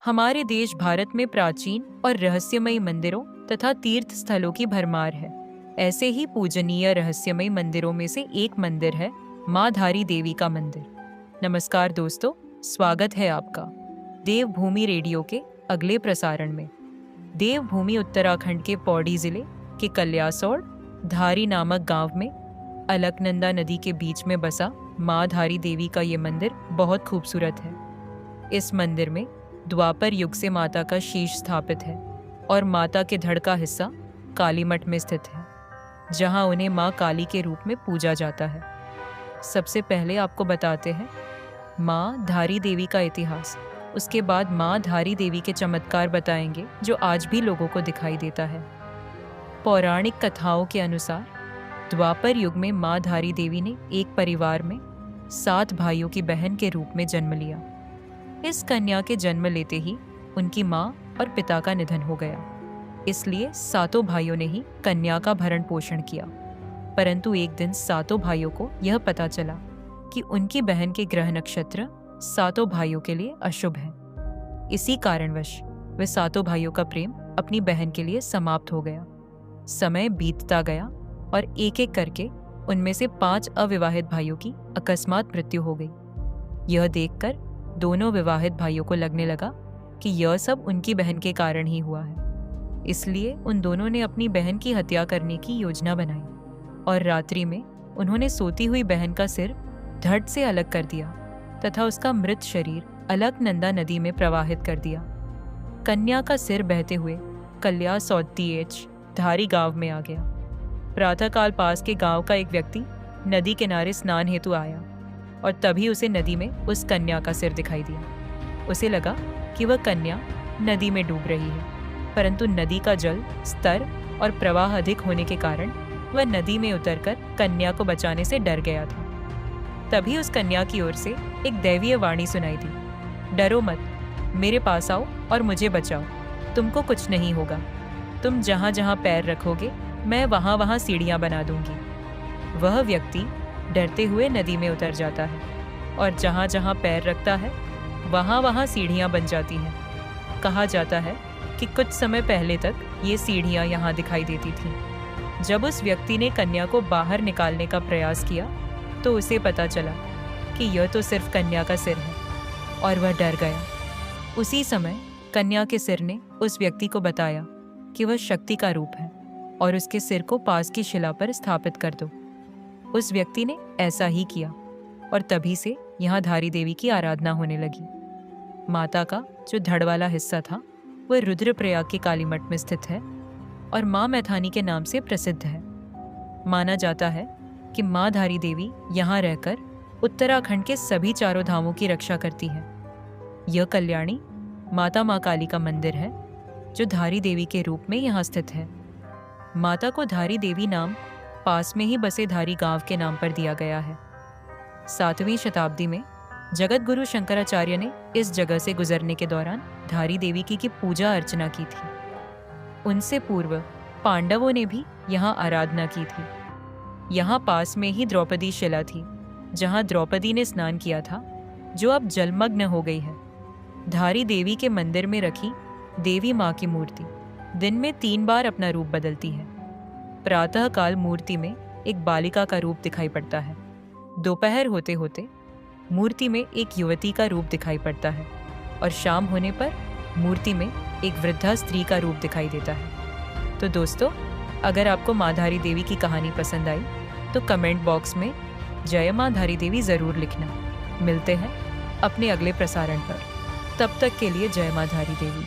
हमारे देश भारत में प्राचीन और रहस्यमयी मंदिरों तथा तीर्थ स्थलों की भरमार है। ऐसे ही पूजनीय रहस्यमयी मंदिरों में से एक मंदिर है माँ धारी देवी का मंदिर। नमस्कार दोस्तों, स्वागत है आपका देवभूमि रेडियो के अगले प्रसारण में। देवभूमि उत्तराखंड के पौड़ी जिले के कल्यासौड़ धारी नामक गांव में अलकनंदा नदी के बीच में बसा माँ धारी देवी का ये मंदिर बहुत खूबसूरत है। इस मंदिर में द्वापर युग से माता का शीश स्थापित है और माता के धड़ का हिस्सा काली मठ में स्थित है, जहां उन्हें माँ काली के रूप में पूजा जाता है। सबसे पहले आपको बताते हैं माँ धारी देवी का इतिहास। उसके बाद माँ धारी देवी के चमत्कार बताएंगे जो आज भी लोगों को दिखाई देता है। पौराणिक कथाओं के अनुसार द्वापर युग में माँ धारी देवी ने एक परिवार में 7 भाइयों की बहन के रूप में जन्म लिया। इस कन्या के जन्म लेते ही उनकी माँ और पिता का निधन हो गया, इसलिए 7 भाइयों ने ही कन्या का भरण पोषण किया। परंतु एक दिन 7 भाइयों को यह पता चला कि उनकी बहन के ग्रह नक्षत्र 7 भाइयों के लिए अशुभ है। इसी कारणवश वे 7 भाइयों का प्रेम अपनी बहन के लिए समाप्त हो गया। समय बीतता गया और एक एक करके उनमें से 5 अविवाहित भाइयों की अकस्मात मृत्यु हो गई। यह देखकर दोनों विवाहित भाइयों को लगने लगा कि यह सब उनकी बहन के कारण ही हुआ है। इसलिए उन दोनों ने अपनी बहन की हत्या करने की योजना बनाई और रात्रि में उन्होंने सोती हुई बहन का सिर धड़ से अलग कर दिया तथा उसका मृत शरीर अलकनंदा नदी में प्रवाहित कर दिया। कन्या का सिर बहते हुए कल्यासौड़ धारी गांव में आ गया। प्रातःकाल पास के गांव का एक व्यक्ति नदी किनारे स्नान हेतु आया और तभी उसे नदी में उस कन्या का सिर दिखाई दिया। उसे लगा कि वह कन्या नदी में डूब रही है, परंतु नदी का जल स्तर और प्रवाह अधिक होने के कारण वह नदी में उतरकर कन्या को बचाने से डर गया था। तभी उस कन्या की ओर से एक दैवीय वाणी सुनाई दी, डरो मत, मेरे पास आओ और मुझे बचाओ, तुमको कुछ नहीं होगा। तुम जहाँ जहाँ पैर रखोगे मैं वहाँ वहाँ सीढ़ियाँ बना दूंगी। वह व्यक्ति डरते हुए नदी में उतर जाता है और जहाँ जहाँ पैर रखता है वहाँ वहाँ सीढ़ियाँ बन जाती हैं। कहा जाता है कि कुछ समय पहले तक ये सीढ़ियाँ यहाँ दिखाई देती थीं। जब उस व्यक्ति ने कन्या को बाहर निकालने का प्रयास किया तो उसे पता चला कि यह तो सिर्फ कन्या का सिर है और वह डर गया। उसी समय कन्या के सिर ने उस व्यक्ति को बताया कि वह शक्ति का रूप है और उसके सिर को पास की शिला पर स्थापित कर दो। उस व्यक्ति ने ऐसा ही किया और तभी से यहाँ धारी देवी की आराधना होने लगी। माता का जो धड़ वाला हिस्सा था वह रुद्रप्रयाग के काली मठ में स्थित है और माँ मैथानी के नाम से प्रसिद्ध है। माना जाता है कि माँ धारी देवी यहाँ रहकर उत्तराखंड के सभी 4 धामों की रक्षा करती है। यह कल्याणी माता माँ काली का मंदिर है जो धारी देवी के रूप में यहाँ स्थित है। माता को धारी देवी नाम पास में ही बसे धारी गांव के नाम पर दिया गया है। 7वीं शताब्दी में जगत गुरु शंकराचार्य ने इस जगह से गुजरने के दौरान धारी देवी की पूजा अर्चना की थी। उनसे पूर्व पांडवों ने भी यहाँ आराधना की थी। यहाँ पास में ही द्रौपदी शिला थी जहाँ द्रौपदी ने स्नान किया था, जो अब जलमग्न हो गई है। धारी देवी के मंदिर में रखी देवी माँ की मूर्ति दिन में 3 बार अपना रूप बदलती है। प्रातः काल मूर्ति में एक बालिका का रूप दिखाई पड़ता है। दोपहर होते होते मूर्ति में एक युवती का रूप दिखाई पड़ता है और शाम होने पर मूर्ति में एक वृद्धा स्त्री का रूप दिखाई देता है। तो दोस्तों, अगर आपको माँ धारी देवी की कहानी पसंद आई तो कमेंट बॉक्स में जय माँ धारी देवी ज़रूर लिखना। मिलते हैं अपने अगले प्रसारण पर। तब तक के लिए जय माँ धारी देवी।